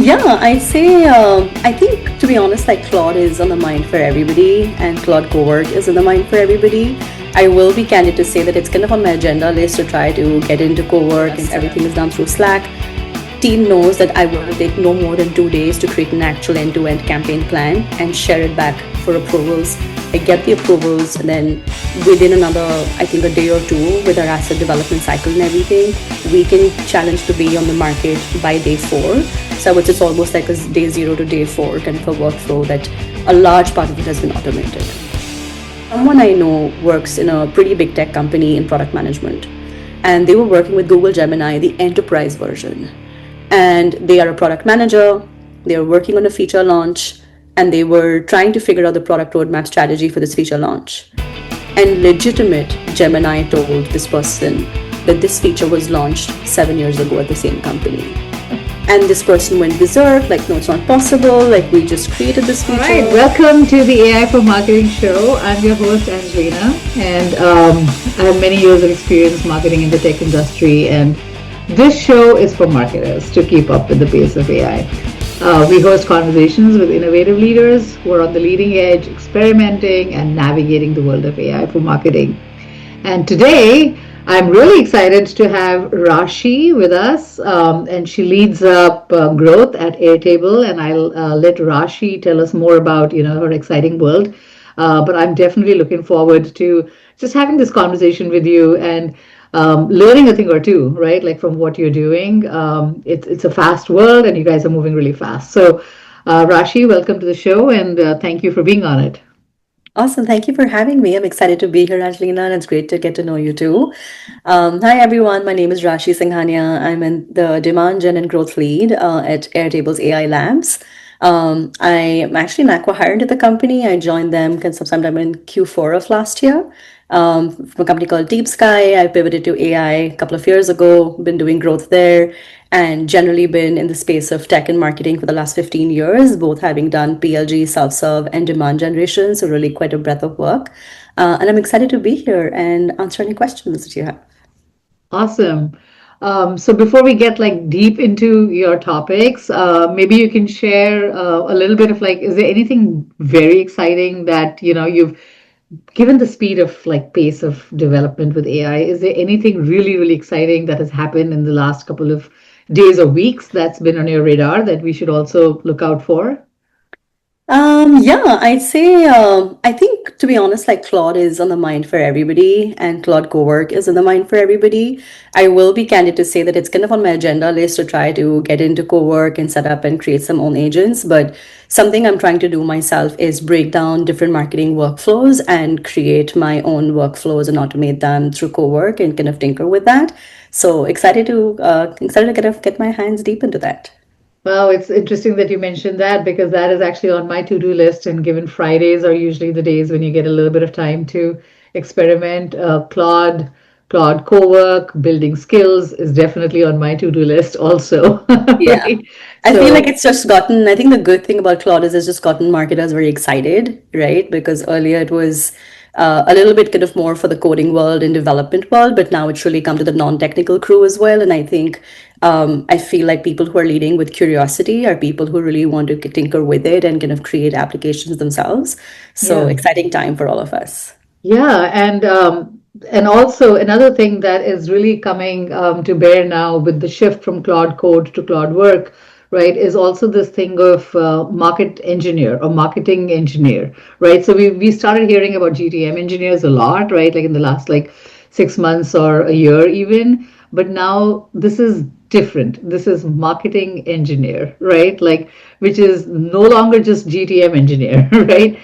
Yeah, I think to be honest, like Claude is on the mind for everybody, and Claude Cowork is on the mind for everybody. I will be candid to say that it's kind of on my agenda list to try to get into Cowork, and everything is done through Slack. Team knows that I will take no more than 2 days to create an actual end-to-end campaign plan and share it back for approvals. I get the approvals, and then within another, I think, a day or two, with our asset development cycle and everything, we can challenge to be on the market by day 4. So I would say it's almost like a day 0 to day 4 kind of a workflow that a large part of it has been automated. Someone I know works in a pretty big tech company in product management, and they were working with Google Gemini, the enterprise version. And they are a product manager, they are working on a feature launch, and they were trying to figure out the product roadmap strategy for this feature launch. And legitimate Gemini told this person that this feature was launched 7 years ago at the same company. And this person went berserk, like, no, it's not possible, like, we just created this feature. All right, welcome to the AI for Marketing show. I'm your host, Anjleena, and I have many years of experience marketing in the tech industry, and this show is for marketers to keep up with the pace of AI. We host conversations with innovative leaders who are on the leading edge, experimenting and navigating the world of AI for marketing. And today, I'm really excited to have Rashi with us, and she leads up growth at Airtable, and I'll let Rashi tell us more about her exciting world. But I'm definitely looking forward to just having this conversation with you and learning a thing or two, right? Like from what you're doing. It's a fast world, and you guys are moving really fast. So, Rashi, welcome to the show, and thank you for being on it. Awesome. Thank you for having me. I'm excited to be here, Anjleena, and it's great to get to know you too. Hi, everyone. My name is Rashi Singhana. I'm in the demand gen and growth lead at Airtable's AI Labs. I'm actually an acqui-hire into the company. I joined them sometime in Q4 of last year from a company called Deep Sky. I pivoted to AI a couple of years ago, been doing growth there, and generally been in the space of tech and marketing for the last 15 years, both having done PLG, self-serve, and demand generation. So really quite a breadth of work. And I'm excited to be here and answer any questions that you have. Awesome. So before we get like deep into your topics, maybe you can share a little bit of like, is there anything very exciting that you've given the speed of like pace of development with AI? Is there anything really, really exciting that has happened in the last couple of days or weeks that's been on your radar that we should also look out for? Yeah, I think to be honest, like Claude is on the mind for everybody, and Claude Cowork is on the mind for everybody. I will be candid to say that it's kind of on my agenda list to try to get into Cowork and set up and create some own agents. But something I'm trying to do myself is break down different marketing workflows and create my own workflows and automate them through Cowork and kind of tinker with that. So excited to get my hands deep into that. Well, it's interesting that you mentioned that because that is actually on my to-do list. And given Fridays are usually the days when you get a little bit of time to experiment, Claude Cowork, building skills is definitely on my to-do list also. Yeah. Right? I feel like So, it's just gotten, I think the good thing about Claude is it's just gotten marketers very excited, right? Because earlier it was a little bit kind of more for the coding world and development world, but now it's really come to the non-technical crew as well. And I think I feel like people who are leading with curiosity are people who really want to tinker with it and kind of create applications themselves. So yeah. exciting time for all of us. Yeah, and also another thing that is really coming to bear now with the shift from Claude Code to Claude Work, right, is also this thing of market engineer or marketing engineer, right? So we started hearing about GTM engineers a lot, right, like in the last like 6 months or a year even, but now this is different. This is marketing engineer, right? Like, which is no longer just GTM engineer, right?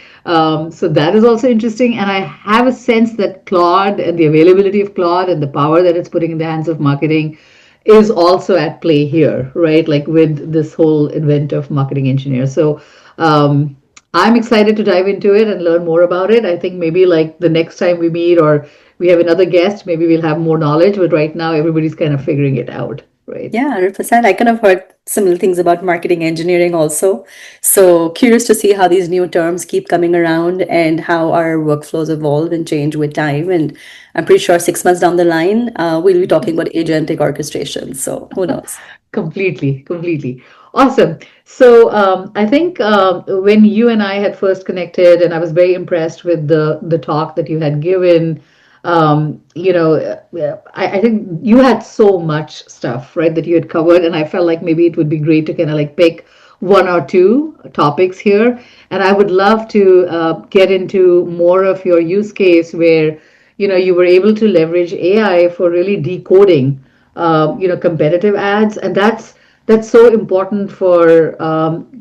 So that is also interesting. And I have a sense that Claude and the availability of Claude and the power that it's putting in the hands of marketing is also at play here, right? Like with this whole advent of marketing engineers. So I'm excited to dive into it and learn more about it. I think maybe like the next time we meet or we have another guest, maybe we'll have more knowledge. But right now, everybody's kind of figuring it out, right? Yeah, 100%. I kind of heard similar things about marketing engineering also. So curious to see how these new terms keep coming around and how our workflows evolve and change with time. And I'm pretty sure 6 months down the line, we'll be talking about agentic orchestration. So who knows? Completely, completely. Awesome. So I think when you and I had first connected, and I was very impressed with the talk that you had given. I think you had so much stuff, right, that you had covered, and I felt like maybe it would be great to kind of like pick one or two topics here, and I would love to get into more of your use case where you were able to leverage AI for really decoding competitive ads, and that's so important for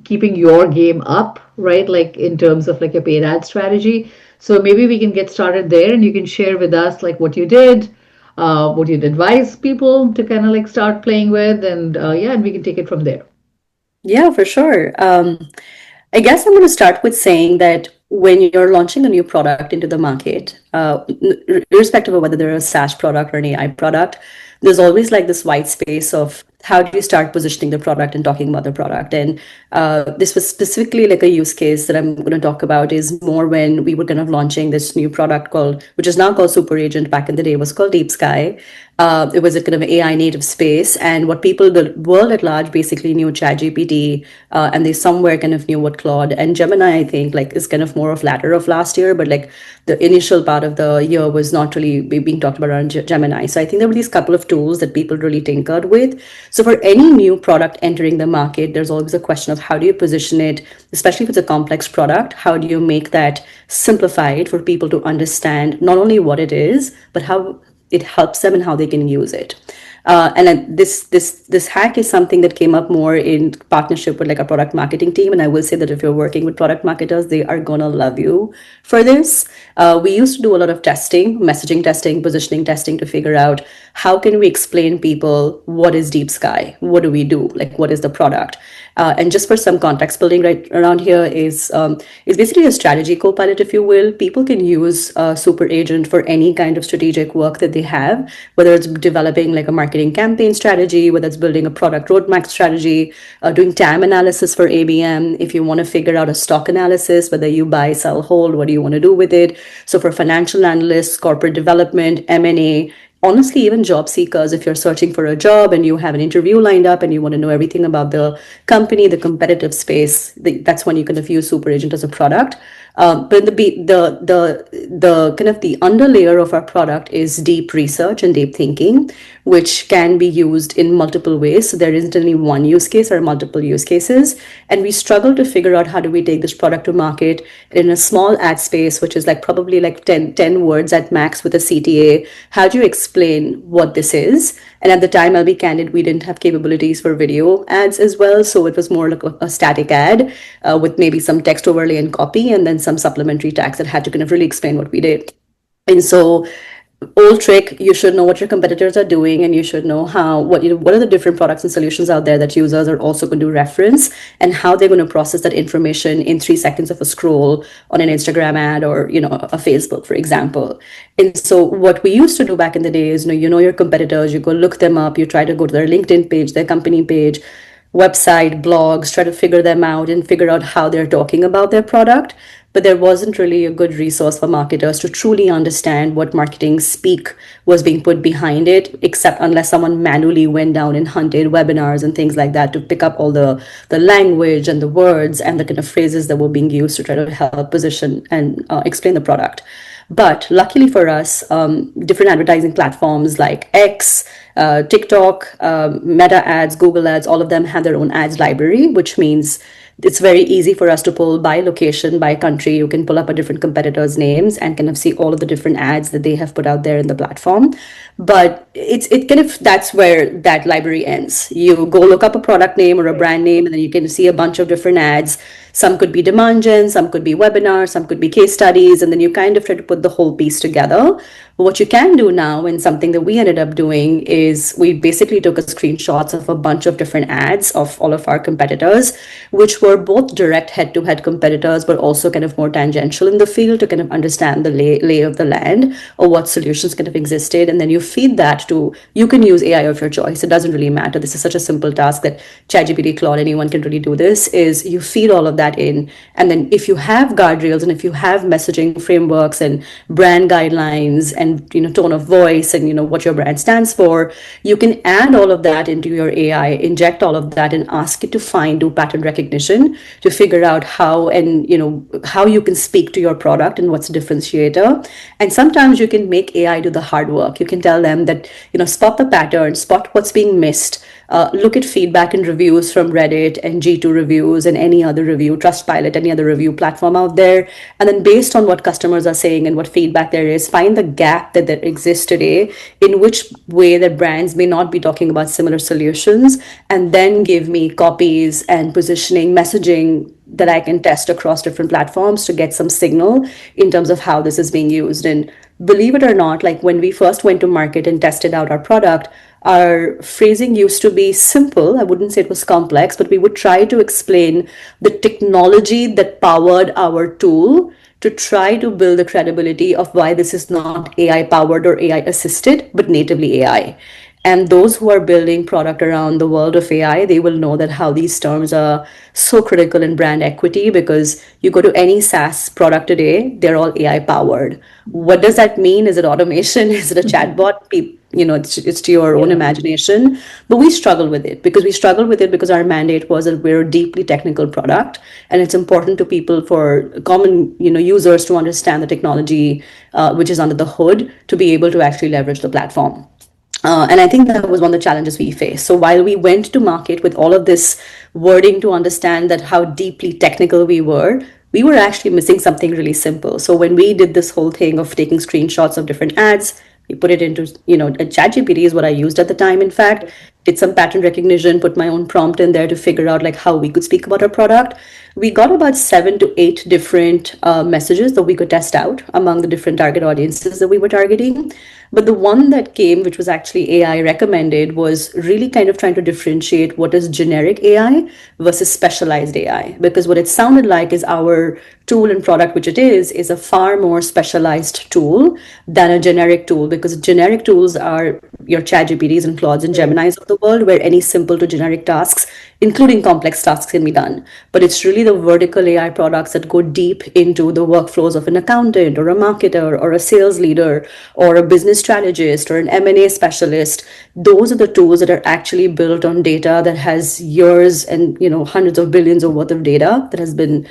keeping your game up, right? Like in terms of like a paid ad strategy. So maybe we can get started there, and you can share with us like what you did, what you'd advise people to kind of like start playing with, and yeah, and we can take it from there. Yeah, for sure. I guess I'm going to start with saying that when you're launching a new product into the market, irrespective of whether they're a SaaS product or an AI product, there's always like this white space of how do you start positioning the product and talking about the product. And this was specifically like a use case that I'm going to talk about is more when we were kind of launching this new product called, which is now called Super Agent. Back in the day, it was called Deep Sky. It was a kind of AI native space, and what people, the world at large, basically knew ChatGPT, and they somewhere kind of knew what Claude and Gemini, I think, like is kind of more of latter of last year, but like the initial part of the year was not really being talked about around Gemini. So I think there were these couple of tools that people really tinkered with. So for any new product entering the market, there's always a question of how do you position it, especially if it's a complex product. How do you make that simplified for people to understand not only what it is, but how it helps them and how they can use it. And then this hack is something that came up more in partnership with like a product marketing team. And I will say that if you're working with product marketers, they are gonna love you for this. We used to do a lot of testing, messaging testing, positioning testing to figure out how can we explain people what is Deep Sky, what do we do, like what is the product. And just for some context building right around here is basically a strategy co-pilot, if you will. People can use Super Agent for any kind of strategic work that they have, whether it's developing like a marketing campaign strategy, whether it's building a product roadmap strategy, doing TAM analysis for ABM. If you want to figure out a stock analysis, whether you buy, sell, hold, what do you want to do with it? So for financial analysts, corporate development, M&A, honestly, even job seekers, if you're searching for a job and you have an interview lined up and you want to know everything about the company, the competitive space, that's when you kind of use Super Agent as a product. But the kind of the underlayer of our product is deep research and deep thinking, which can be used in multiple ways. So there isn't only one use case or multiple use cases. And we struggle to figure out how do we take this product to market in a small ad space, which is like probably like 10 words at max with a CTA. How do you explain what this is? And at the time, I'll be candid, we didn't have capabilities for video ads as well. So it was more like a static ad with maybe some text overlay and copy, and then some supplementary tags that had to kind of really explain what we did. And so old trick, you should know what your competitors are doing, and you should know what are the different products and solutions out there that users are also going to reference, and how they're going to process that information in 3 seconds of a scroll on an Instagram ad or a Facebook, for example. And so what we used to do back in the day is you know your competitors, you go look them up, you try to go to their LinkedIn page, their company page, website, blogs, try to figure them out and figure out how they're talking about their product. But there wasn't really a good resource for marketers to truly understand what marketing speak was being put behind it, except unless someone manually went down and hunted webinars and things like that to pick up all the language and the words and the kind of phrases that were being used to try to help position and explain the product. But luckily for us, different advertising platforms like X, TikTok, Meta ads, Google ads, all of them have their own ads library, which means it's very easy for us to pull by location, by country. You can pull up a different competitor's names and kind of see all of the different ads that they have put out there in the platform. But it kind of, that's where that library ends. You go look up a product name or a brand name, and then you can see a bunch of different ads. Some could be demand gen, some could be webinars, some could be case studies, and then you kind of try to put the whole piece together. But what you can do now, and something that we ended up doing, is we basically took a screenshots of a bunch of different ads of all of our competitors, which were both direct head-to-head competitors, but also kind of more tangential in the field to kind of understand the lay of the land or what solutions kind of existed. And then you feed that to, you can use AI of your choice. It doesn't really matter. This is such a simple task that ChatGPT, Claude, anyone can really do this, is you feed all of that in. And then if you have guardrails and if you have messaging frameworks and brand guidelines and, tone of voice and, what your brand stands for, you can add all of that into your AI, inject all of that and ask it to do pattern recognition to figure out how and, how you can speak to your product and what's a differentiator. And sometimes you can make AI do the hard work. You can tell them that, spot the pattern, spot what's being missed, look at feedback and reviews from Reddit and G2 reviews and any other review, Trustpilot, any other review platform out there. And then based on what customers are saying and what feedback there is, find the gap that there exists today in which way that brands may not be talking about similar solutions, and then give me copies and positioning, messaging that I can test across different platforms to get some signal in terms of how this is being used. And believe it or not, like when we first went to market and tested out our product, our phrasing used to be simple. I wouldn't say it was complex, but we would try to explain the technology that powered our tool to try to build the credibility of why this is not AI powered or AI assisted, but natively AI. And those who are building product around the world of AI, they will know that how these terms are so critical in brand equity, because you go to any SaaS product today, they're all AI powered. What does that mean? Is it automation? Is it a chatbot? It's to your own Yeah. imagination. But we struggle with it because our mandate was that we're a deeply technical product, and it's important to people, for common users, to understand the technology which is under the hood to be able to actually leverage the platform. And I think that was one of the challenges we faced. So while we went to market with all of this wording to understand that how deeply technical we were actually missing something really simple. So when we did this whole thing of taking screenshots of different ads, we put it into, a ChatGPT is what I used at the time. In fact, did some pattern recognition, put my own prompt in there to figure out like how we could speak about our product. We got about 7 to 8 different messages that we could test out among the different target audiences that we were targeting. But the one that came, which was actually AI recommended, was really kind of trying to differentiate what is generic AI versus specialized AI. Because what it sounded like is our tool and product, which it is a far more specialized tool than a generic tool. Because generic tools are your ChatGPTs and Claudes and Geminis of the world, where any simple to generic tasks, including complex tasks, can be done. But it's really the vertical AI products that go deep into the workflows of an accountant or a marketer or a sales leader or a business strategist or an M&A specialist. Those are the tools that are actually built on data that has years and hundreds of billions of worth of data that has been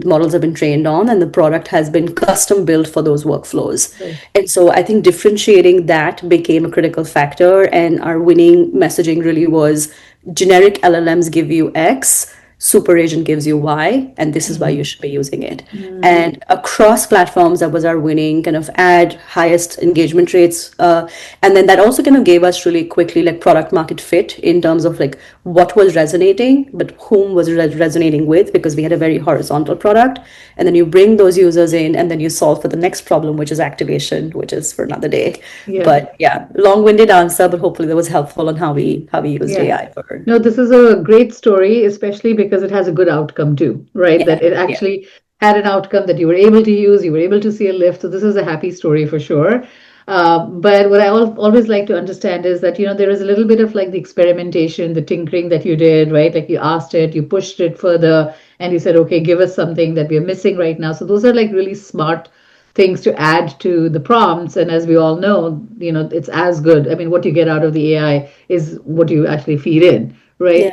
models have been trained on, and the product has been custom built for those workflows. And so I think differentiating that became a critical factor, and our winning messaging really was generic LLMs give you X, super agent gives you Y, and this is why you should be using it. And across platforms, that was our winning kind of ad, highest engagement rates. And then that also kind of gave us really quickly like product market fit in terms of like what was resonating, but whom was resonating with, because we had a very horizontal product. And then you bring those users in and then you solve for the next problem, which is activation, which is for another day. Yeah. But yeah, long-winded answer, but hopefully that was helpful on how we used Yeah. AI for. No, this is a great story, especially because it has a good outcome too, right? Yeah, That it yeah. actually had an outcome that you were able to use, you were able to see a lift. So this is a happy story for sure. But what I always like to understand is that, there is a little bit of like the experimentation, the tinkering that you did, right? Like you asked it, you pushed it further, and you said, okay, give us something that we're missing right now. So those are like really smart things to add to the prompts. And as we all know, it's as good. I mean, what you get out of the AI is what you actually feed in, Yeah. right?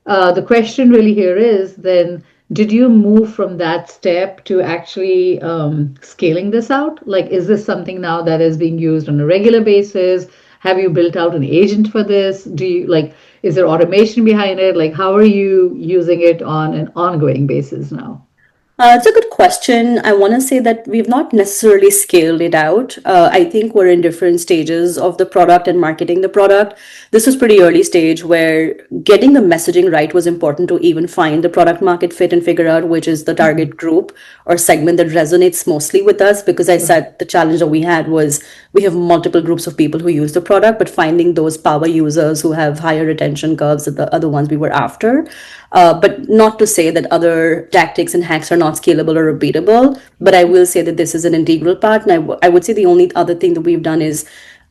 The question really here is then, did you move from that step to actually scaling this out? Like, is this something now that is being used on a regular basis? Have you built out an agent for this? Do you like, is there automation behind it? Like, how are you using it on an ongoing basis now? It's a good question. I want to say that we've not necessarily scaled it out. I think we're in different stages of the product and marketing the product. This was pretty early stage where getting the messaging right was important to even find the product market fit and figure out which is the target group or segment that resonates mostly with us. Because I said the challenge that we had was we have multiple groups of people who use the product, but finding those power users who have higher retention curves are the other ones we were after. But not to say that other tactics and hacks are not scalable or repeatable, but I will say that this is an integral part. And I would say the only other thing that we've done is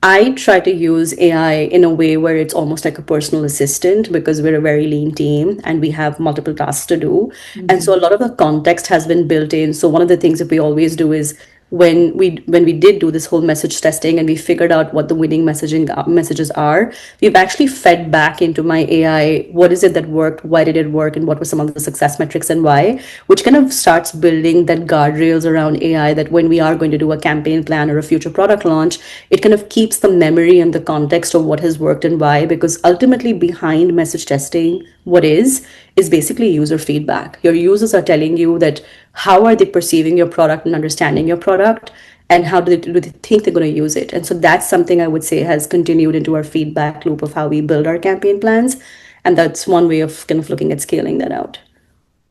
I try to use AI in a way where it's almost like a personal assistant because we're a very lean team and we have multiple tasks to do. And so a Hmm. lot of the context has been built in. So one of the things that we always do is when we did do this whole message testing and we figured out what the winning messages are, we've actually fed back into my AI what is it that worked, why did it work, and what were some of the success metrics and why, which kind of starts building that guardrails around AI that when we are going to do a campaign plan or a future product launch, it kind of keeps the memory and the context of what has worked and why, because ultimately behind message testing, what is basically user feedback. Your users are telling you that how are they perceiving your product and understanding your product, and how do they think they're going to use it. And so that's something I would say has continued into our feedback loop of how we build our campaign plans, and that's one way of kind of looking at scaling that out.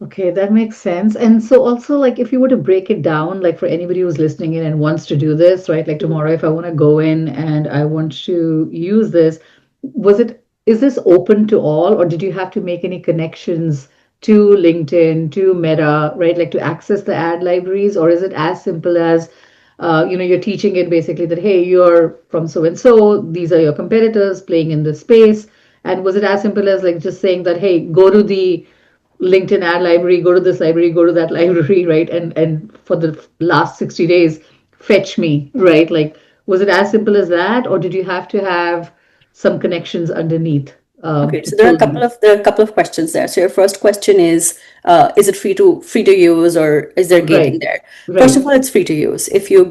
Okay, that makes sense. And so also like if you were to break it down, like for anybody who's listening in and wants to do this, right? Like Mhm. tomorrow, if I want to go in and I want to use this, is this open to all, or did you have to make any connections to LinkedIn, to Meta, right? Like to access the ad libraries, or is it as simple as, you're teaching it basically that, hey, you're from so and so, these are your competitors playing in this space. And was it as simple as like just saying that, hey, go to the LinkedIn ad library, go to this library, go to that library, right? And for the last 60 days, fetch me, right? Like, was it as simple as that, or did you have to have some connections underneath Okay, to so there are a pull couple these? of there are a couple of questions there. So your first question is it free to use, or is there gating Right, there? First right. of all, it's free to use. If you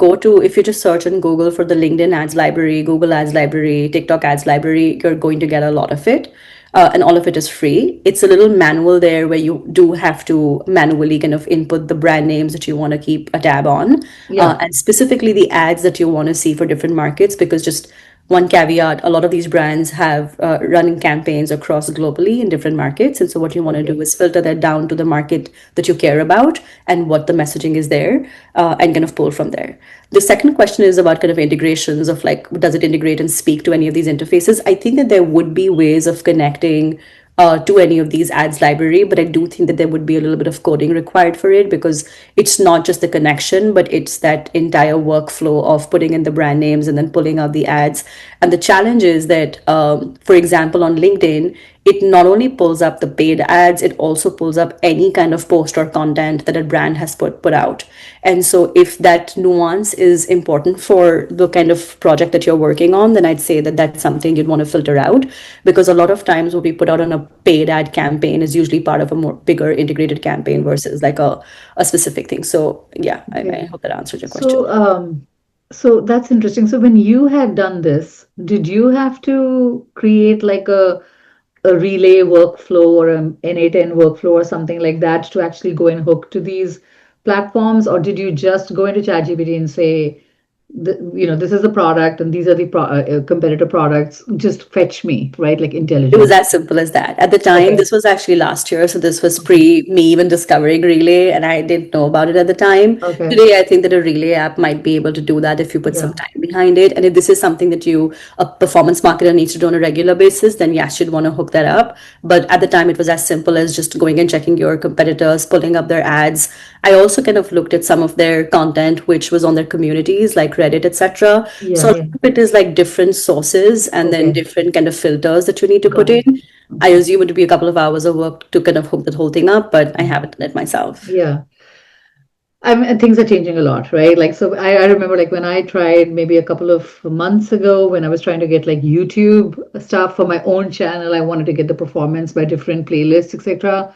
just search on Google for the LinkedIn ads library, Google ads library, TikTok ads library, you're going to get a lot of it, and all of it is free. It's a little manual there where you do have to manually kind of input the brand names that you want to keep a tab on, Yeah, and specifically the ads that you want to see for different markets, because just one caveat, a lot of these brands have running campaigns across globally in different markets. And so what you want to do okay. is filter that down to the market that you care about and what the messaging is there, and kind of pull from there. The second question is about kind of integrations of like, does it integrate and speak to any of these interfaces? I think that there would be ways of connecting to any of these ads library, but I do think that there would be a little bit of coding required for it, because it's not just the connection, but it's that entire workflow of putting in the brand names and then pulling out the ads. And the challenge is that, for example, on LinkedIn, it not only pulls up the paid ads, it also pulls up any kind of post or content that a brand has put out. And so if that nuance is important for the kind of project that you're working on, then I'd say that that's something you'd want to filter out, because a lot of times what we put out on a paid ad campaign is usually part of a more bigger integrated campaign versus like a specific thing. So yeah, I Okay. hope that answers your question. So, so that's interesting. So when you had done this, did you have to create like a relay workflow or an N8N workflow or something like that to actually go and hook to these platforms? Or did you just go into ChatGPT and say, this is the product and these are the competitor products, just fetch me, right? Like It was intelligent. as simple as that. At the time, Okay. this was actually last year, so this was Okay. pre me even discovering Relay, and I didn't know about it at the time. Okay. Today, I think that a Relay app might be able to do that if you put some Yeah. time behind it. And if this is something that a performance marketer needs to do on a regular basis, then yes, you'd want to hook that up. But at the time, it was as simple as just going and checking your competitors, pulling up their ads. I also kind of looked at some of their content, which was on their communities like Reddit, etc. Yeah. So a lot Yeah. of it is like different sources and then Okay. different kind of filters that you need to put Got in. it. I Okay. assume it would be a couple of hours of work to kind of hook that whole thing up, but I haven't done it myself. Yeah. I mean, things are changing a lot, right? Like, so I remember like when I tried maybe a couple of months ago when I was trying to get like YouTube stuff for my own channel, I wanted to get the performance by different playlists, etc.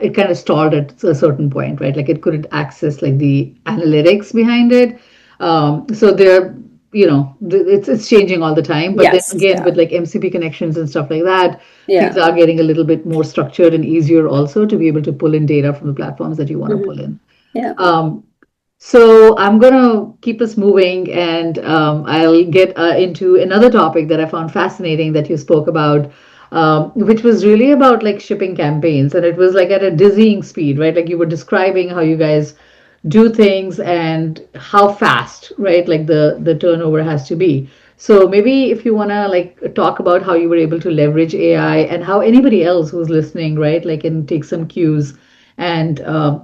It kind of stalled at a certain point, right? Like it couldn't access like the analytics behind it. So there, it's changing all the time. But then Yes. again, Yeah. with like MCP connections and stuff like that, things Yeah. are getting a little bit more structured and easier also to be able to pull in data from the platforms that you want to Mhm. pull in. Yeah. Um, so I'm gonna keep us moving, and I'll get into another topic that I found fascinating that you spoke about, which was really about like shipping campaigns, and it was like at a dizzying speed, right? Like you were describing how you guys do things and how fast, right? Like the turnover has to be. So maybe if you wanna like talk about how you were able to leverage AI and how anybody else who's listening, right, like can take some cues and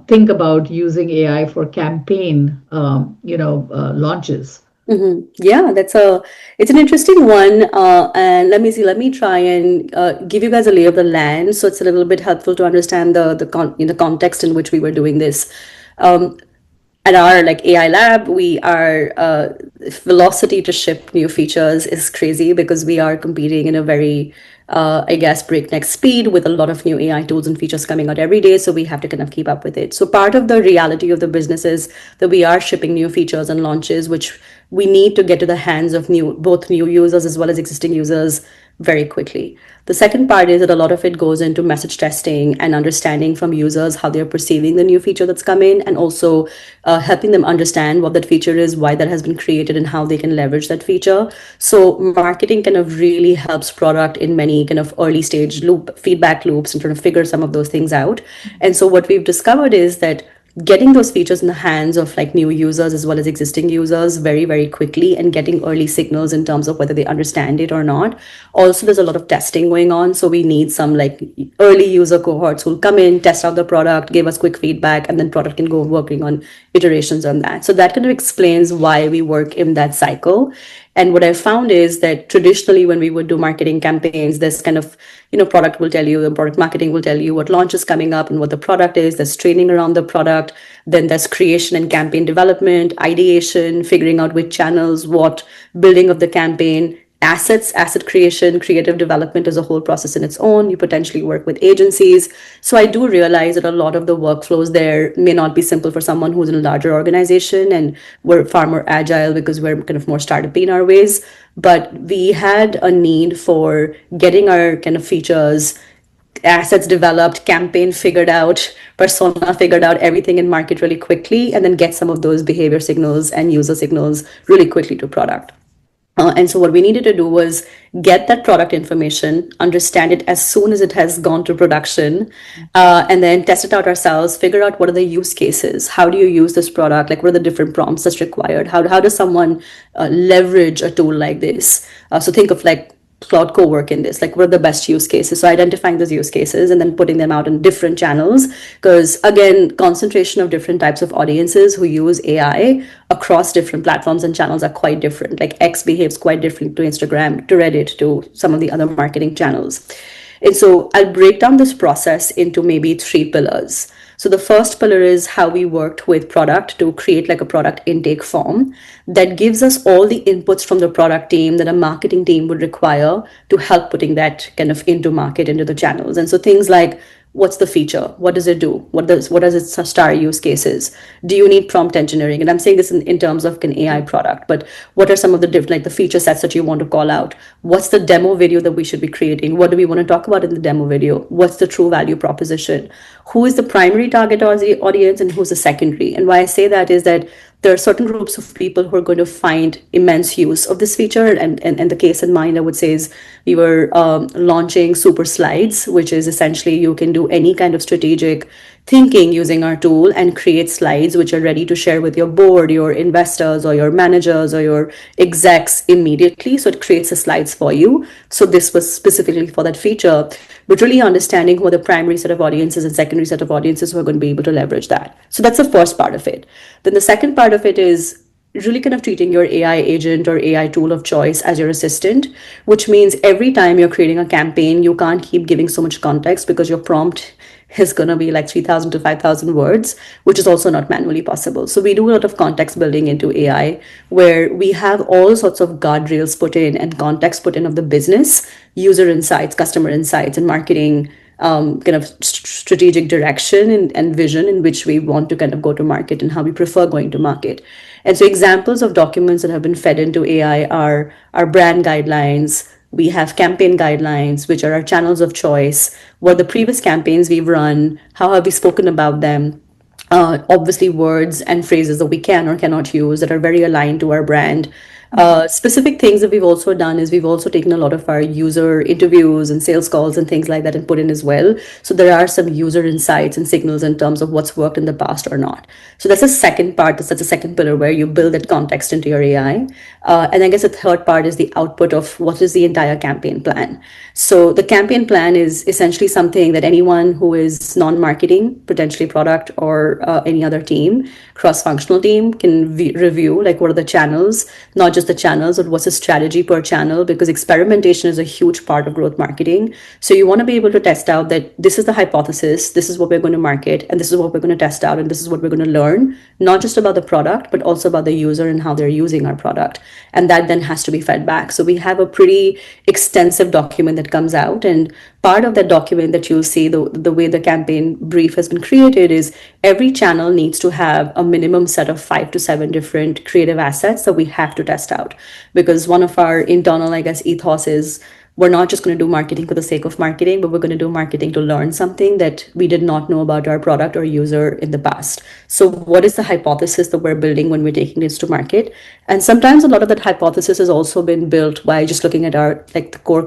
think about using AI for campaign, launches. Yeah, it's an interesting one. And let me see, let me try and give you guys a lay of the land, so it's a little bit helpful to understand the context in which we were doing this. Um, at our like AI lab, we are velocity to ship new features is crazy because we are competing in a very I guess breakneck speed with a lot of new AI tools and features coming out every day. So we have to kind of keep up with it. So part of the reality of the business is that we are shipping new features and launches, which we need to get to the hands of both new users as well as existing users very quickly. The second part is that a lot of it goes into message testing and understanding from users how they're perceiving the new feature that's come in, and also helping them understand what that feature is, why that has been created, and how they can leverage that feature. So marketing kind of really helps product in many kind of early stage feedback loops and trying to figure some of those things out. And so what we've discovered is that getting those features in the hands of like new users as well as existing users very very quickly and getting early signals in terms of whether they understand it or not. Also, there's a lot of testing going on, so we need some like early user cohorts who'll come in, test out the product, give us quick feedback, and then product can go working on iterations on that. So that kind of explains why we work in that cycle. And what I found is that traditionally, when we would do marketing campaigns, this kind of, product will tell you, the product marketing will tell you what launch is coming up and what the product is. There's training around the product. Then there's creation and campaign development, ideation, figuring out which channels, what, building of the campaign, assets, asset creation, creative development is a whole process in its own. You potentially work with agencies. So I do realize that a lot of the workflows there may not be simple for someone who's in a larger organization, and we're far more agile because we're kind of more startup in our ways. But we had a need for getting our kind of features, assets developed, campaign figured out, persona figured out, everything in market really quickly, and then get some of those behavior signals and user signals really quickly to product. And so what we needed to do was get that product information, understand it as soon as it has gone to production, and then test it out ourselves, figure out what are the use cases. How do you use this product? Like, what are the different prompts that's required? How does someone leverage a tool like this? So think of like Claude Cowork in this, like what are the best use cases? So identifying those use cases and then putting them out in different channels, because again, concentration of different types of audiences who use AI across different platforms and channels are quite different. Like X behaves quite differently to Instagram, to Reddit, to some of the other marketing channels. And so I'll break down this process into maybe three pillars. So the first pillar is how we worked with product to create like a product intake form that gives us all the inputs from the product team that a marketing team would require to help putting that kind of into market, into the channels. And so things like, what's the feature, what does it do, what does its star use cases, do you need prompt engineering, and I'm saying this in terms of an AI product, but what are some of the different, like the feature sets that you want to call out, what's the demo video that we should be creating, what do we want to talk about in the demo video, what's the true value proposition, who is the primary target audience and who's the secondary. And why I say that is that there are certain groups of people who are going to find immense use of this feature. And the case in mind, I would say, is we were launching super slides, which is essentially you can do any kind of strategic thinking using our tool and create slides which are ready to share with your board, your investors, or your managers, or your execs immediately. So it creates the slides for you. So this was specifically for that feature, but really understanding who are the primary set of audiences and secondary set of audiences who are going to be able to leverage that. So that's the first part of it. Then the second part of it is really kind of treating your AI agent or AI tool of choice as your assistant, which means every time you're creating a campaign, you can't keep giving so much context because your prompt is going to be like 3,000 to 5,000 words, which is also not manually possible. So we do a lot of context building into AI, where we have all sorts of guardrails put in and context put in of the business, user insights, customer insights, and marketing kind of strategic direction and vision in which we want to kind of go to market and how we prefer going to market. And so examples of documents that have been fed into AI are our brand guidelines. We have campaign guidelines, which are our channels of choice. What the previous campaigns we've run, how have we spoken about them? Obviously, words and phrases that we can or cannot use that are very aligned to our brand. Specific things that we've also done is we've also taken a lot of our user interviews and sales calls and things like that and put in as well. So there are some user insights and signals in terms of what's worked in the past or not. So that's the second part. That's a second pillar where you build that context into your AI. And I guess the third part is the output of what is the entire campaign plan. So the campaign plan is essentially something that anyone who is non-marketing, potentially product or any other team, cross-functional team can review, like what are the channels, not just the channels, but what's the strategy per channel, because experimentation is a huge part of growth marketing. So you want to be able to test out that this is the hypothesis, this is what we're going to market, and this is what we're going to test out, and this is what we're going to learn, not just about the product, but also about the user and how they're using our product. And that then has to be fed back. So we have a pretty extensive document that comes out. And part of that document that you'll see, the way the campaign brief has been created, is every channel needs to have a minimum set of 5 to 7 different creative assets that we have to test out. Because one of our internal, I guess, ethos is we're not just going to do marketing for the sake of marketing, but we're going to do marketing to learn something that we did not know about our product or user in the past. So, what is the hypothesis that we're building when we're taking this to market? And sometimes a lot of that hypothesis has also been built by just looking at our like the core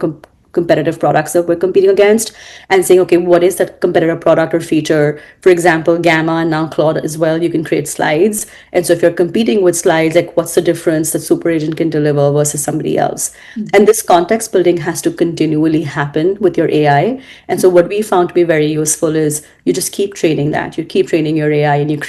competitive products that we're competing against and saying, okay, what is that competitor product or feature? For example, Gamma and now Claude as well, you can create slides. And so if you're competing with slides, like what's the difference that Super Agent can deliver versus somebody else? And this context building has to continually happen with your AI. And so what we found to be very useful is you just keep training that. You keep training your AI and you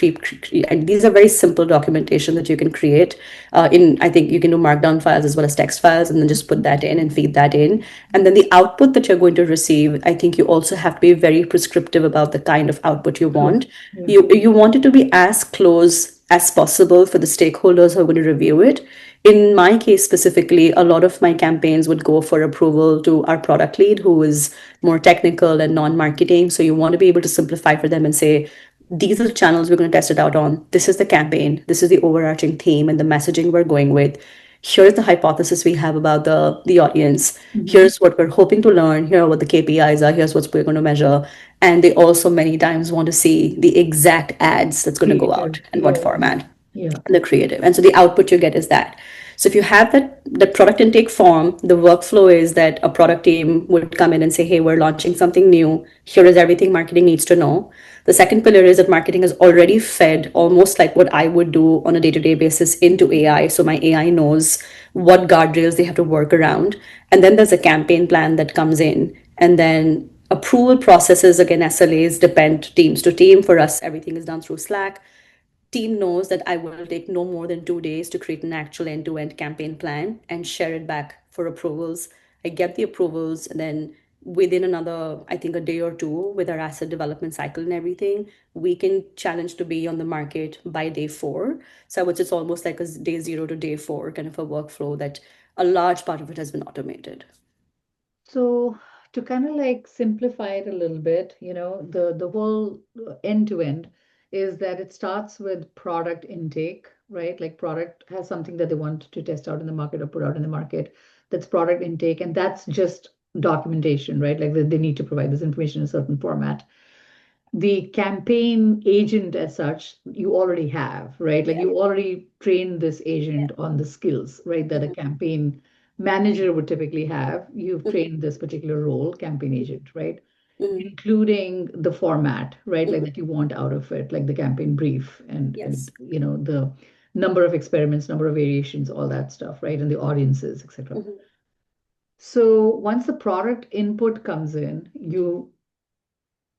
and these are very simple documentation that you can create I think you can do markdown files as well as text files and then just put that in and feed that in. And then the output that you're going to receive, I think you also have to be very prescriptive about the kind of output you want. Yeah. You want it to be as close as possible for the stakeholders who are going to review it. In my case specifically, a lot of my campaigns would go for approval to our product lead, who is more technical and non-marketing. So you want to be able to simplify for them and say, these are the channels we're going to test it out on. This is the campaign. This is the overarching theme and the messaging we're going with. Here's the hypothesis we have about the audience. Here's what we're hoping to learn. Here are what the KPIs are. Here's what we're going to measure. And they also many times want to see the exact ads that's going to go Creative. out and what Yeah. format, Yeah. the creative. And so the output you get is that. So if you have that product intake form, the workflow is that a product team would come in and say, hey, we're launching something new. Here is everything marketing needs to know. The second pillar is that marketing is already fed almost like what I would do on a day-to-day basis into AI. So my AI knows what guardrails they have to work around. And then there's a campaign plan that comes in. And then approval processes, again, SLAs depend teams to team. For us, everything is done through Slack. Team knows that I will take no more than 2 days to create an actual end-to-end campaign plan and share it back for approvals. I get the approvals, and then within another, I think, a day or two, with our asset development cycle and everything, we can challenge to be on the market by day 4. So it's almost like a day 0 to day 4 kind of a workflow that a large part of it has been automated. So to kind of like simplify it a little bit, the whole end to end is that it starts with product intake, right? Like product has something that they want to test out in the market or put out in the market. That's product intake, and that's just documentation, right? Like they need to provide this information in a certain format. The campaign agent as such you already have, right? Like Yeah. you already train this agent on the skills, right, that a Mhm. campaign manager would typically have. You've Mhm. trained this particular role, campaign agent, right? Mhm. Including the format, right, like Mhm. that you want out of it, like the campaign brief and Yes. the number of experiments, number of variations, all that stuff, right, and the audiences, etc. Mhm. So once the product input comes in, you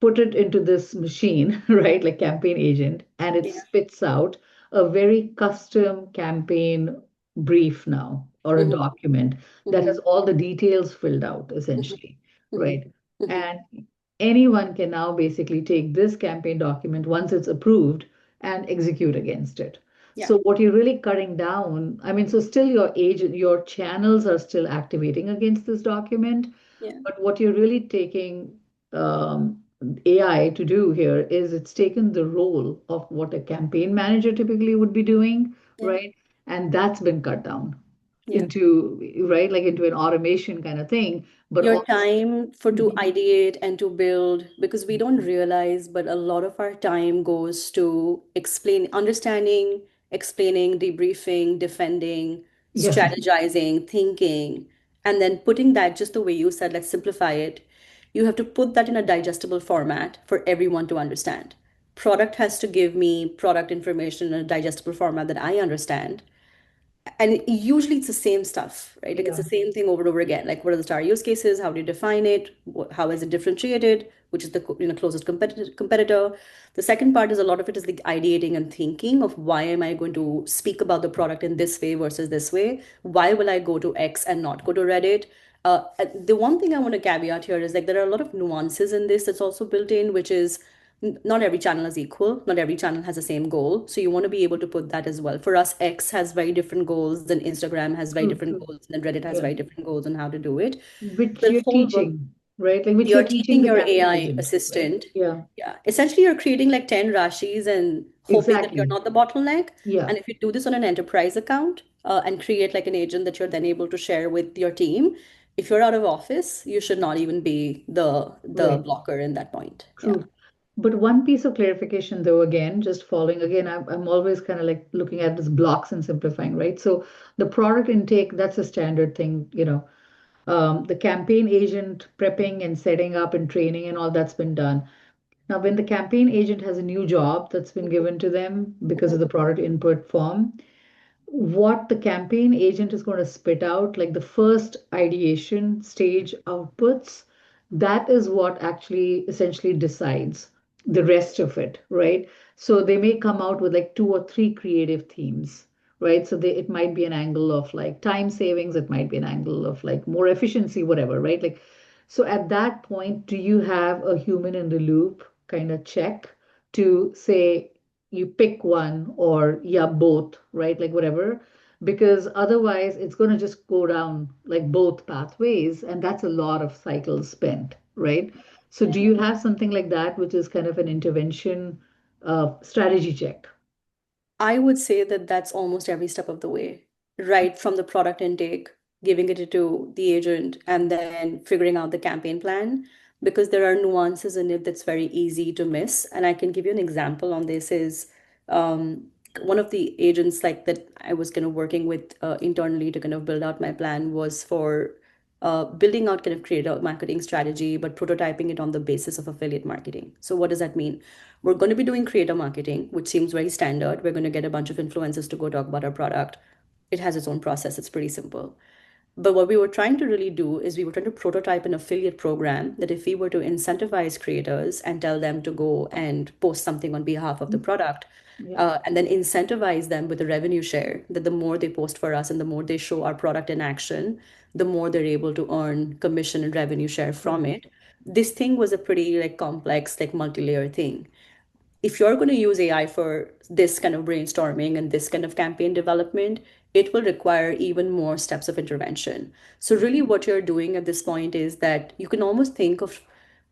put it into this machine, right, like campaign agent, and it Yeah. spits out a very custom campaign brief now, or a Mhm. document that has Mhm. all the details filled out, Mhm. essentially, Mhm. right? Mhm. And anyone can now basically take this campaign document once it's approved and execute against it. Yeah. So what you're really cutting down, I mean, so still your agent, your channels are still activating against this document, Yeah. but what you're really taking AI to do here is it's taken the role of what a campaign manager typically would be doing, Yeah. right? And that's been cut down Yeah. into, right, like into an automation kind of thing, but Your also. time for to Mhm. ideate and to build, because we don't realize, but a lot of our time goes to explain, understanding, explaining, debriefing, defending, Yeah. strategizing, thinking, and then putting that just the way you said, let's simplify it. You have to put that in a digestible format for everyone to understand. Product has to give me product information in a digestible format that I understand, and usually it's the same stuff, right? Like it's the Yeah. same thing over and over again. Like what are the star use cases? How do you define it? How is it differentiated? Which is the closest competitor? The second part is a lot of it is like ideating and thinking of why am I going to speak about the product in this way versus this way? Why will I go to X and not go to Reddit? The one thing I want to caveat here is like there are a lot of nuances in this that's also built in, which is not every channel is equal. Not every channel has the same goal. So you want to be able to put that as well. For us, X has very different goals than Instagram has very True, different true. goals, and then Reddit has Yeah. very different goals on how to do it. Which The you're whole work, teaching, right? Like which you're you're teaching teaching the your campaign AI agent, right? assistant. Yeah. Yeah. Essentially, you're creating like 10 Rashis and hoping that you're Exactly. not the bottleneck. Yeah. And if you do this on an enterprise account and create like an agent that you're then able to share with your team, if you're out of office, you should not even be the Right. blocker in that point. Yeah. True. But one piece of clarification, though, again, just following again, I'm always kind of like looking at this blocks and simplifying, right? So the product intake, that's a standard thing, the campaign agent prepping and setting up and training and all that's been done. Now, when the campaign agent has a new job that's been given to them because of the product input form, what the campaign agent is going to spit out, like the first ideation stage outputs, that is what actually essentially decides the rest of it, right? So they may come out with like two or three creative themes, right? So it might be an angle of like time savings, it might be an angle of like more efficiency, whatever, right? Like, so at that point, do you have a human in the loop kind of check to say, you pick one or yeah, both, right? Like whatever, because otherwise it's going to just go down like both pathways, and that's a lot of cycles spent, right? So do you have something like that, which is kind of an intervention strategy check? I would say that that's almost every step of the way, right from the product intake, giving it to the agent, and then figuring out the campaign plan, because there are nuances in it that's very easy to miss. And I can give you an example on this is um, one of the agents like that I was kind of working with internally to kind of build out my plan was for building out kind of creative marketing strategy, but prototyping it on the basis of affiliate marketing. So what does that mean? We're going to be doing creator marketing, which seems very standard. We're going to get a bunch of influencers to go talk about our product. It has its own process. It's pretty simple. But what we were trying to really do is we were trying to prototype an affiliate program that if we were to incentivize creators and tell them to go and post something on behalf of the product, Yeah. and then incentivize them with a revenue share, that the more they post for us and the more they show our product in action, the more they're able to earn commission and revenue share from Right. it. This thing was a pretty like complex, like multi-layer thing. If you're going to use AI for this kind of brainstorming and this kind of campaign development, it will require even more steps of intervention. So, really, what you're doing at this point is that you can almost think of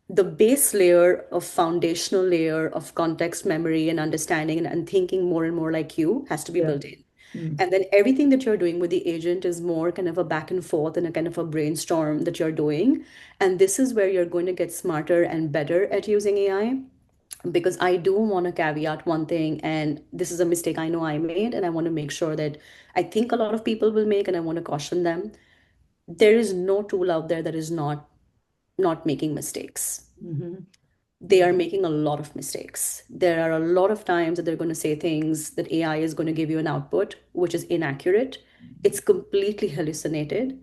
the base layer of foundational layer of context, memory, and understanding and thinking more and more like you has to be Yeah. built in. Mm. And then everything that you're doing with the agent is more kind of a back and forth and a kind of a brainstorm that you're doing. And this is where you're going to get smarter and better at using AI, because I do want to caveat one thing, and this is a mistake I know I made, and I want to make sure that I think a lot of people will make, and I want to caution them. There is no tool out there that is not making mistakes. Hmm. They are making a lot of mistakes. There are a lot of times that they're going to say things that AI is going to give you an output which is inaccurate. It's completely hallucinated.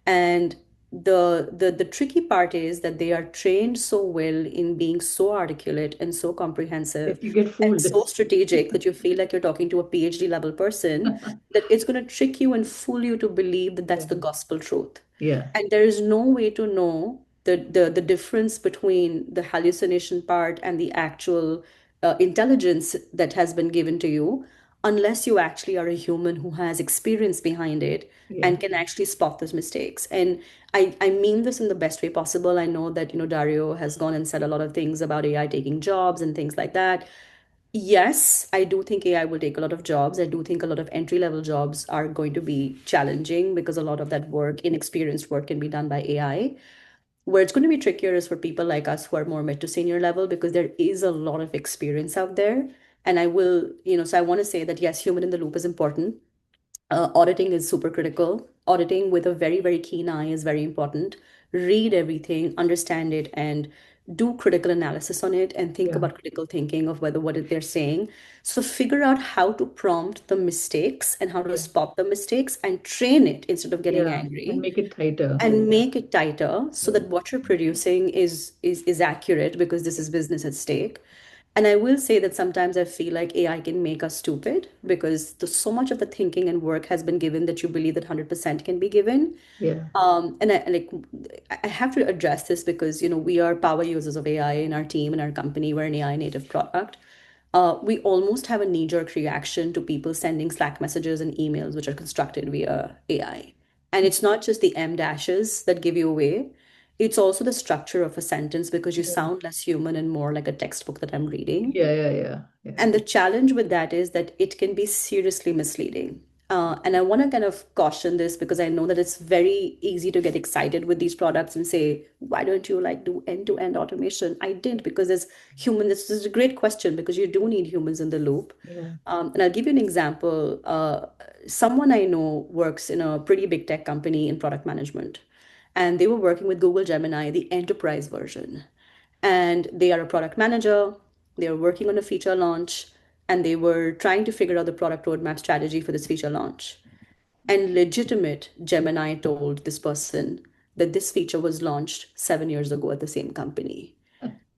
And the tricky part is that they are trained so well in being so articulate and so comprehensive If you get and fooled. so strategic that you feel like you're talking to a PhD level person, that it's going to trick you and fool you to believe that that's Yeah. the gospel truth. Yeah. And there is no way to know the difference between the hallucination part and the actual intelligence that has been given to you, unless you actually are a human who has experience behind it Yeah. and can actually spot those mistakes. And I mean this in the best way possible. I know that, Dario has gone and said a lot of things about AI taking jobs and things like that. Yes, I do think AI will take a lot of jobs. I do think a lot of entry level jobs are going to be challenging because a lot of that work, inexperienced work, can be done by AI. Where it's going to be trickier is for people like us who are more mid to senior level, because there is a lot of experience out there. And I will, so I want to say that yes, human in the loop is important. Auditing is super critical. Auditing with a very, very keen eye is very important. Read everything, understand it, and do critical analysis on it and think Yeah. about critical thinking of whether what they're saying. So figure out how to prompt the mistakes and how to Yeah. spot the mistakes and train it instead of getting Yeah. And angry make it tighter. and make it tighter so Yeah. that what you're producing is accurate because this is business at stake. And I will say that sometimes I feel like AI can make us stupid because so much of the thinking and work has been given that you believe that 100% can be given. Yeah. And I have to address this because we are power users of AI in our team and our company. We're an AI native product. We almost have a knee-jerk reaction to people sending Slack messages and emails which are constructed via AI. And it's not just the M dashes that give you away. It's also the structure of a sentence because you Yeah. sound less human and more like a textbook that I'm reading. Yeah. Yeah. Yeah. Yeah. And the challenge with that is that it can be seriously misleading. And I want to kind of caution this because I know that it's very easy to get excited with these products and say, why don't you like do end-to-end automation? I did because there's human. This is a great question because you do need humans in the loop. Yeah. And I'll give you an example. Someone I know works in a pretty big tech company in product management, and they were working with Google Gemini, the enterprise version. And they are a product manager, they are working on a feature launch, and they were trying to figure out the product roadmap strategy for this feature launch. And legitimate Gemini told this person that this feature was launched 7 years ago at the same company.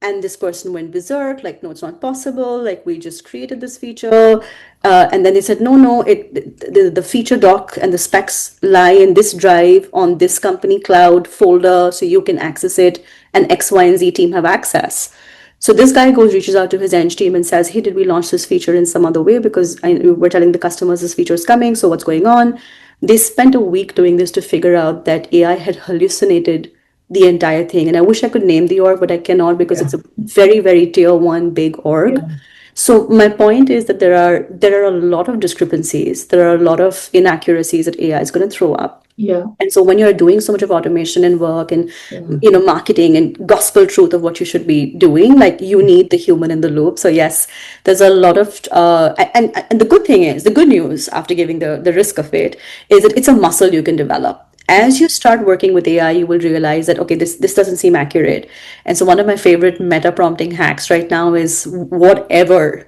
And this person went berserk, like, no, it's not possible. Like, we just created this feature. And then they said, no, the feature doc and the specs lie in this drive on this company cloud folder, so you can access it, and X, Y, and Z team have access. So this guy goes, reaches out to his Eng team and says, hey, did we launch this feature in some other way? Because we're telling the customers this feature is coming, so what's going on? They spent a week doing this to figure out that AI had hallucinated the entire thing. And I wish I could name the org, but I cannot because Yeah. it's a very, very tier one big org. Yeah. So my point is that there are a lot of discrepancies. There are a lot of inaccuracies that AI is going to throw up. Yeah. And so when you're doing so much of automation and work and Yeah. marketing and gospel truth of what you should be doing, like you need the human in the loop. So yes, there's a lot of and the good thing is the good news after giving the risk of it is that it's a muscle you can develop. As you start working with AI, you will realize that okay, this doesn't seem accurate. And so one of my favorite meta prompting hacks right now is whatever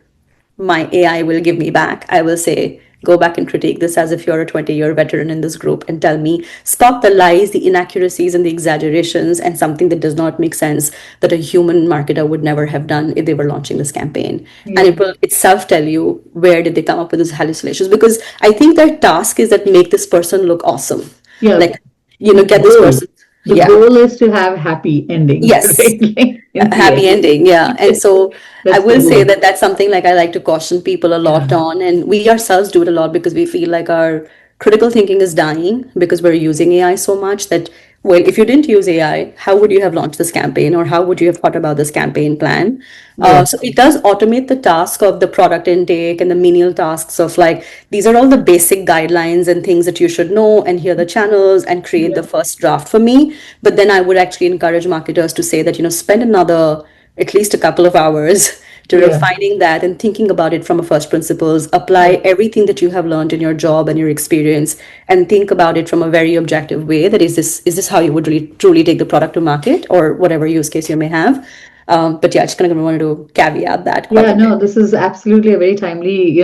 my AI will give me back. I will say, go back and critique this as if you're a 20-year veteran in this group and tell me, spot the lies, the inaccuracies, and the exaggerations, and something that does not make sense that a human marketer would never have done if they were launching this campaign. And Yeah. it will itself tell you where did they come up with these hallucinations. Because I think their task is that make this person look awesome. Yeah. Like, The get this goal. person. The Yeah. goal is to have happy endings, Yes. right? Like, in A the happy end. ending, yeah. And so I That's the will say goal. that that's something like I like to caution people a lot Yeah. on, and we ourselves do it a lot because we feel like our critical thinking is dying because we're using AI so much that, well, if you didn't use AI, how would you have launched this campaign or how would you have thought about this campaign plan? Yeah. So it does automate the task of the product intake and the menial tasks of like, these are all the basic guidelines and things that you should know, and here are the channels, and create the Yeah. first draft for me. But then I would actually encourage marketers to say that, spend another at least a couple of hours to Yeah. refining that and thinking about it from a first principles, Yeah. apply everything that you have learned in your job and your experience, and think about it from a very objective way. That is this how you would really truly take the product to market or whatever use case you may have. But yeah, just kind of wanted to caveat that quite Yeah, a bit. no, this is absolutely a very timely,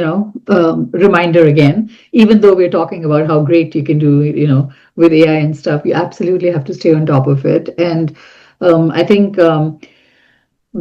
reminder again. Even though we're talking about how great you can do, with AI and stuff, you absolutely have to stay on top of it. And I think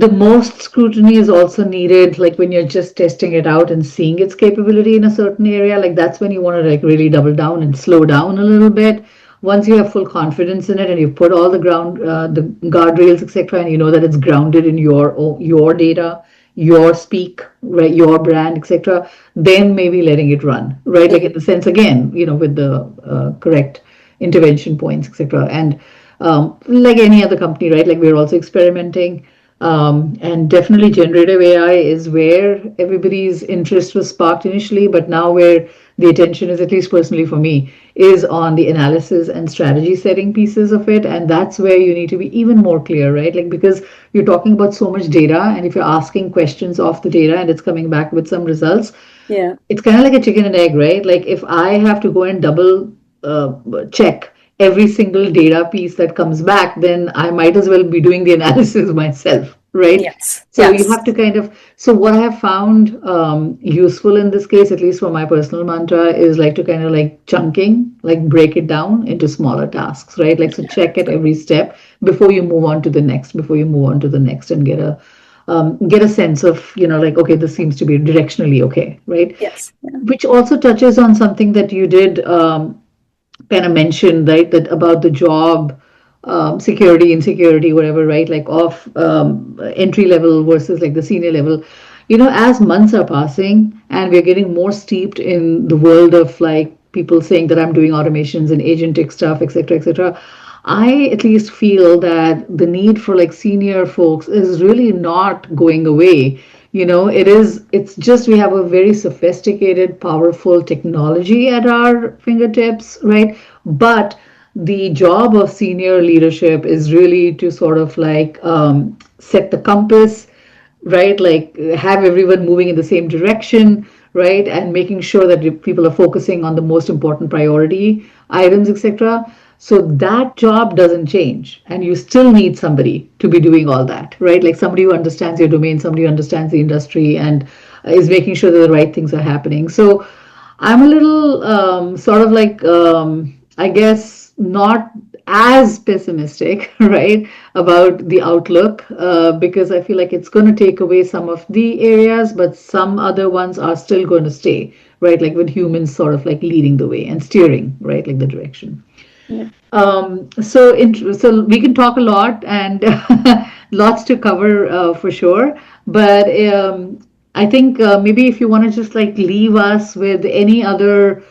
the most scrutiny is also needed, like when you're just testing it out and seeing its capability in a certain area. Like that's when you want to like really double down and slow down a little bit. Once you have full confidence in it and you've put all the guardrails, etc., and you know that it's grounded in your data, your speak, right, your brand, etc., then maybe letting it run, right? Like in the sense again, with the correct intervention points, etc. And like any other company, right? Like we're also experimenting. And definitely generative AI is where everybody's interest was sparked initially, but now where the attention is, at least personally for me, is on the analysis and strategy setting pieces of it. And that's where you need to be even more clear, right? Like because you're talking about so much data, and if you're asking questions off the data and it's coming back with some results, Yeah. It's kind of like a chicken and egg, right? Like if I have to go and double check every single data piece that comes back, then I might as well be doing the analysis myself, right? Yes. So you Yes. have to kind of, so what I have found useful in this case, at least for my personal mantra, is like to kind of like chunking, like break it down into smaller tasks, right? Like so check at every step before you move on to the next, before you move on to the next and get a sense of, like, okay, this seems to be directionally okay, right? Yes. Yeah. Which also touches on something that you did kind of mention, right? That about the job security, insecurity, whatever, right? Like of entry level versus like the senior level. As months are passing and we're getting more steeped in the world of like people saying that I'm doing automations and agentic stuff, etc., etc. I at least feel that the need for like senior folks is really not going away. It's just we have a very sophisticated, powerful technology at our fingertips, right? But the job of senior leadership is really to sort of like set the compass, right? Like have everyone moving in the same direction, right? And making sure that people are focusing on the most important priority items, etc. So that job doesn't change, and you still need somebody to be doing all that, right? Like somebody who understands your domain, somebody who understands the industry, and is making sure that the right things are happening. So I'm a little sort of like, I guess, not as pessimistic, right, about the outlook because I feel like it's going to take away some of the areas, but some other ones are still going to stay, right, like with humans sort of like leading the way and steering, right, like the direction. Yeah. So we can talk a lot and lots to cover for sure. But I think maybe if you want to just like leave us with any other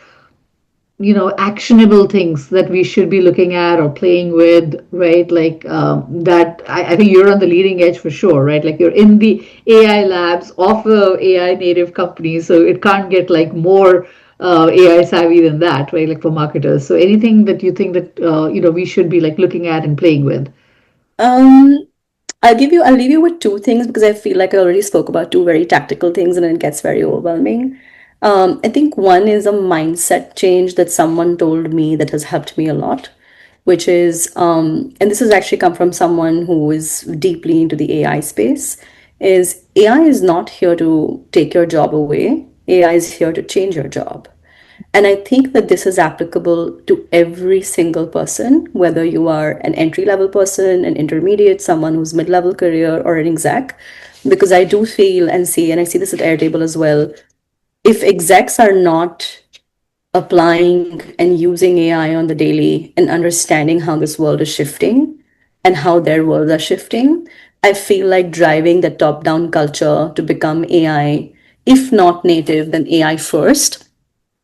actionable things that we should be looking at or playing with, right? Like that, I think you're on the leading edge for sure, right? Like you're in the AI labs of a AI native company, so it can't get like more AI savvy than that, right? Like for marketers. So anything that you think that we should be like looking at and playing with. Um, I'll leave you with two things because I feel like I already spoke about two very tactical things and it gets very overwhelming. I think one is a mindset change that someone told me that has helped me a lot, which is, and this has actually come from someone who is deeply into the AI space, is AI is not here to take your job away. AI is here to change your job. And I think that this is applicable to every single person, whether you are an entry level person, an intermediate, someone who's mid level career, or an exec. Because I do feel and see, and I see this at Airtable as well, if execs are not applying and using AI on the daily and understanding how this world is shifting and how their worlds are shifting, I feel like driving the top down culture to become AI, if not native, then AI first,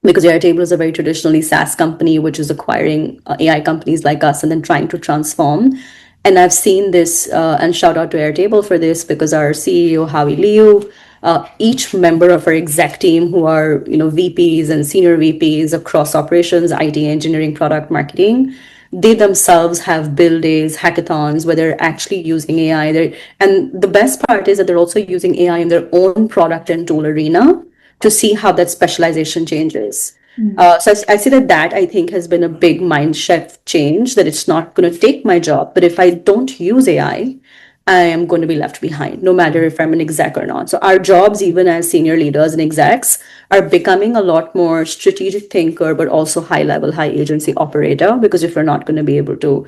because Airtable is a very traditionally SaaS company, which is acquiring AI companies like us and then trying to transform. And I've seen this, and shout out to Airtable for this, because our CEO, Howie Liu, each member of our exec team who are, VPs and senior VPs across operations, IT, engineering, product, marketing, they themselves have build days, hackathons, where they're actually using AI. And the best part is that they're also using AI in their own product and tool arena to see how that specialization changes. So I see that I think has been a big mind shift change, that it's not going to take my job, but if I don't use I am going to be left behind, no matter if I'm an exec or not. So our jobs, even as senior leaders and execs, are becoming a lot more strategic thinker, but also high level, high agency operator. Because if you're not going to be able to,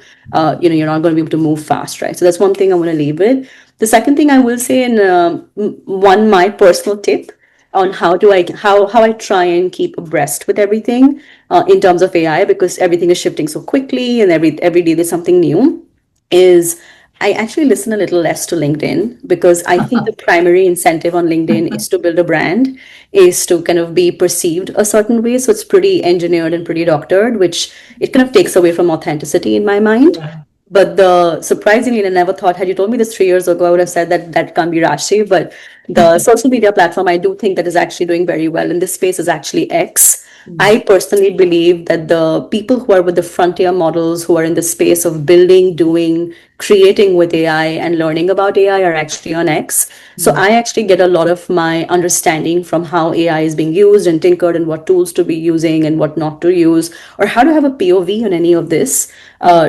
you're not going to be able to move fast, right? So that's one thing I want to leave with. The second thing I will say, and one my personal tip on how I try and keep abreast with everything in terms of AI, because everything is shifting so quickly and every day there's something new, is I actually listen a little less to LinkedIn, because I think the primary incentive on LinkedIn is to build a brand, is to kind of be perceived a certain way. So it's pretty engineered and pretty doctored, which it kind of takes away from authenticity in my mind. Yeah. But the surprisingly, and I never thought, had you told me this 3 years ago, I would have said that that can't be Rashi. But the social media platform I do think that is actually doing very well in this space is actually X. I personally believe that the people who are with the frontier models, who are in the space of building, doing, creating with AI and learning about AI are actually on X. So Yeah. I actually get a lot of my understanding from how AI is being used and tinkered and what tools to be using and what not to use, or how to have a POV on any of this.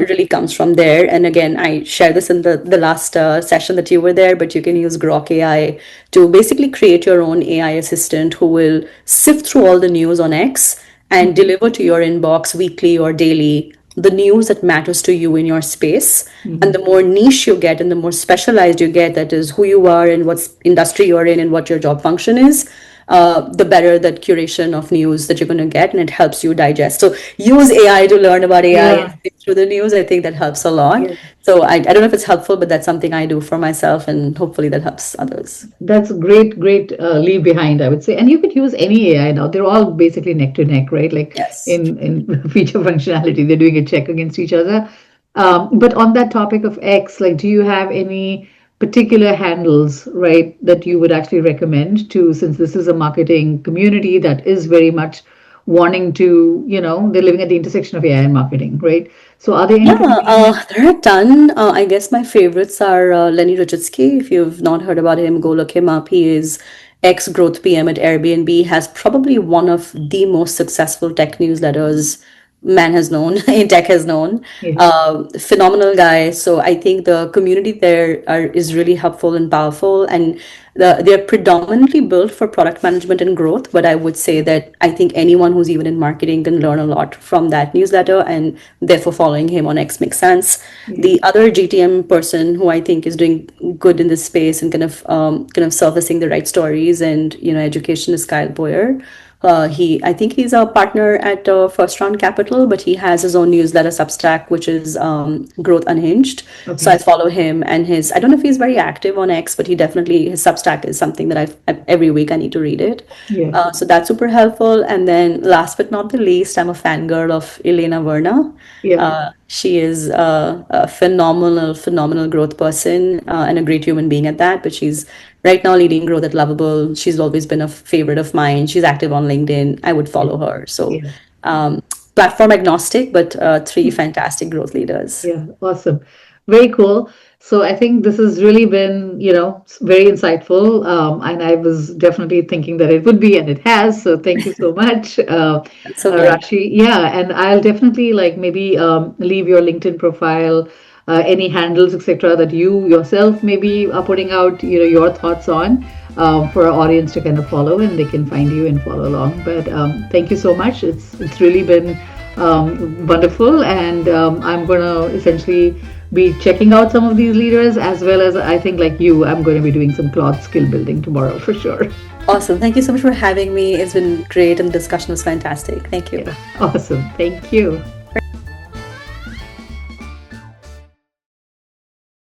Really comes from there. And again, I share this in the last session that you were there, but you can use Grok AI to basically create your own AI assistant who will sift through all the news on X and Mhm. deliver to your inbox weekly or daily the news that matters to you in your space. And the Mhm. more niche you get and the more specialized you get, that is who you are and what industry you're in and what your job function is, the better that curation of news that you're going to get, and it helps you digest. So use AI to learn about AI and Yeah. sift through the news. I think that helps a lot. Yeah. So I don't know if it's helpful, but that's something I do for myself, and hopefully that helps others. That's a great, great leave behind, I would say. And you could use any AI now. They're all basically neck to neck, right? Like Yes. in feature functionality, they're doing a check against each other. But on that topic of X, like, do you have any particular handles, right, that you would actually recommend to, since this is a marketing community that is very much wanting to, they're living at the intersection of AI and marketing, right? So are there any Yeah, particular? there are a ton. I guess my favorites are Lenny Richitsky. If you've not heard about him, go look him up. He is ex-growth PM at Airbnb, has probably one of the most successful tech newsletters man has known, tech has known. Yeah. Phenomenal guy. So I think the community there is really helpful and powerful. And they're predominantly built for product management and growth. But I would say that I think anyone who's even in marketing can learn a lot from that newsletter, and therefore following him on X makes sense. Yeah. The other GTM person who I think is doing good in this space and kind of surfacing the right stories and education is Kyle Boyer. I think he's a partner at First Round Capital, but he has his own newsletter Substack, which is Growth Unhinged. So I Okay. follow him and his. I don't know if he's very active on X, but he definitely his Substack is something that every week I need to read it. Yeah. So that's super helpful. And then last but not the least, I'm a fangirl of Elena Verna. Yeah. She is a phenomenal growth person and a great human being at that. But she's right now leading growth at Lovable. She's always been a favorite of mine. She's active on LinkedIn. I would Yeah. follow her. So Yeah. um, platform agnostic, but three fantastic growth leaders. Yeah, awesome. Very cool. So I think this has really been, very insightful. And I was definitely thinking that it would be, and it has. So thank you so much, I'm so glad. Rashi. Yeah, and I'll definitely like maybe leave your LinkedIn profile, any handles, etc., that you yourself maybe are putting out, your thoughts on, for our audience to kind of follow, and they can find you and follow along. But thank you so much. It's really been wonderful. And I'm going to essentially be checking out some of these leaders, as well as I think, like you, I'm going to be doing some Claude skill building tomorrow for sure. Awesome. Thank you so much for having me. It's been great and the discussion was fantastic. Thank you. Yeah, awesome. Thank you.